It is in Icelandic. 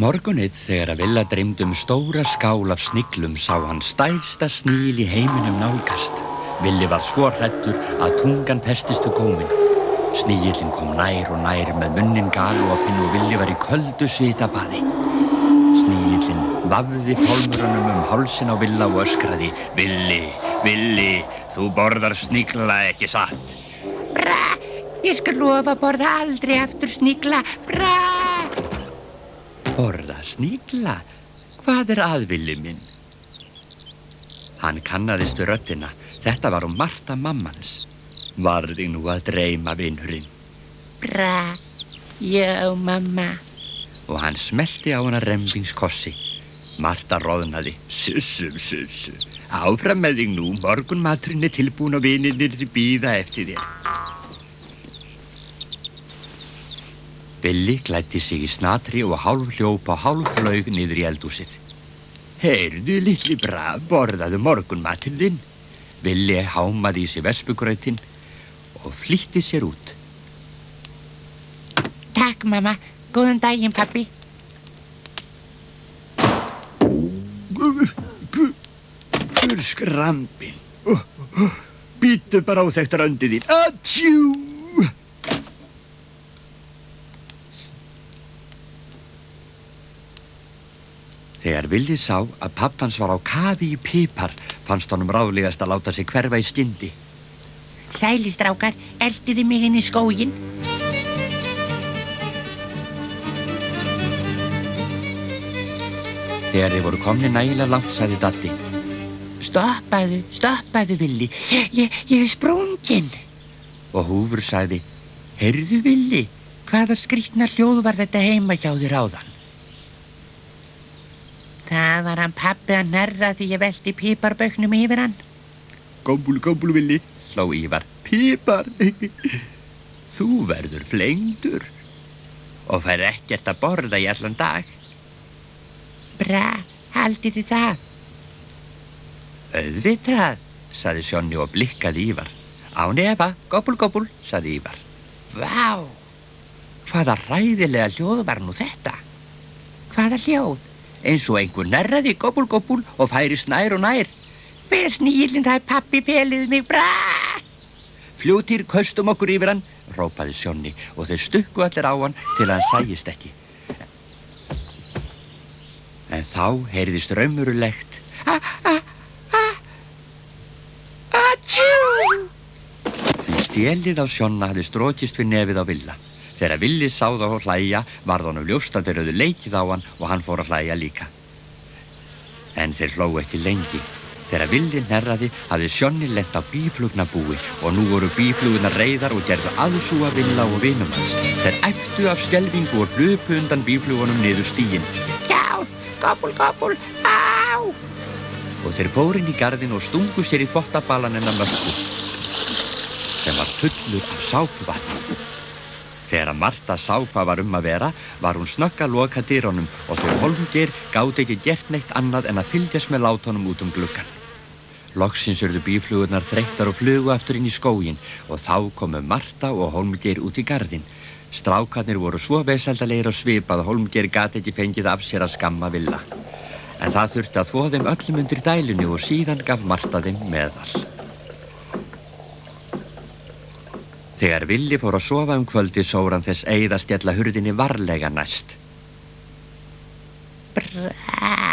Morgunið þegar Villa dreymdi stóra skál af sniglum sá hann stærsta snigil í heiminum nálgast. Villi var svo hræddur að tungan festist við góminn. Snigillinn kom nær og nær með munninn galopinn og Villi var í köldu svitabaði. Snigillinn vafði fálmurunum hálsinn á Villa og öskraði: Villi, Villi, þú borðar snigla ekki satt? Bra, ég skal lofa að borða aldrei aftur snigla, bra! Borða snigla? Hvað að, Villi minn? Hann kannaðist við röddina. Þetta var Marta mammans. Var þig nú að dreyma, vinurinn? Bra, já, mamma. Og hann smellti á hana rembingskossi. Marta roðnaði. Sussu. Áfram með þig nú, morgunmaturinn tilbúin og vinirnir bíða eftir þér. Villi klæddi sig í snatri og hálf hljóp og hálf flaug niður í eldhúsið. Heyrðu, litli bra, borðaðu morgunmatinn þinn. Villi hámaði í sig vespugrautinn og flýtti sér út. Takk, mamma. Góðan daginn, pabbi. Hver skrambin. Bíddu bara á þetta röndið þín. Atjú! Þegar Villi sá að pappans var á kafi í pipar, fannst honum ráðlegast að láta sig hverfa í skyndi. Sæli, strákar, eltiði mig inn í skóginn. Þegar þeir voru komnir nægilega langt, sagði Daddi: Stoppaðu, Villi. Ég er sprunginn. Og Húfur sagði: Heyrðu, Villi, hvaða skrýtna hljóð var þetta heima hjá þér áðan? Það var hann pabbi að nerra því ég velti piparbauknum yfir hann. Gómbul, Villi, hló Ívar. Pipar, þú verður flengdur og fær ekkert að borða í allan dag. Bra, haldið þið það? Auðvitað, sagði Sjonni og blikkaði Ívar. Án efa, gómbul, sagði Ívar. Vá, hvaða hræðilega hljóð var nú þetta? Hvaða hljóð? Eins og einhver nerraði gómbul og færist nær og nær. Hver snigillinn, það pabbi felið mig, bra! Fljótýr, köstum okkur yfir hann, rópaði Sjonni og þeir stukku allir á hann til að hann sæjist ekki. En þá heyrðist raumurulegt: Atjú! Því stélið á Sjonna hafði strokist við nefið á Villa. Þegar Villi sá þá hlæja, varð honum ljóst að þeir höfðu leikið á hann og hann fór að hlæja líka. En þeir hlógu ekki lengi. Þegar Villi hnerraði hafði Sjonni lent á býflugnabúi og nú voru býflugurnar reiðar og gerðu aðsúga Villa og vinum hans. Þeir æptu af skelfingu og hlupu undan býflugunum niður stíginn. Já, gómbul, á! Og þeir fóru inn í garðinn og stungu sér í þvottabalann hennar Mörtu, sem var fullur af sápuvatni. Þegar Marta sá hvað var að vera, var hún snögg að loka dyrunum og þau Hólmgeir gátu ekki gert neitt annað en að fylgjast með látunum út gluggann. Loksins urðu býflugurnar þreyttar og flugu aftur inn í skóginn og þá komu Marta og Hólmgeir út í garðinn. Strákarnir voru svo vesaldalegir og svipað að Hólmgeir gat ekki fengið af sér að skamma Villa. En það þurfti að þvo þeim öllum undir dælunni og síðan gaf Marta þeim meðal. Þegar Villi fór að sofa kvöldi sór hann þess eið að stjalla hurðinni varlega næst. Bra!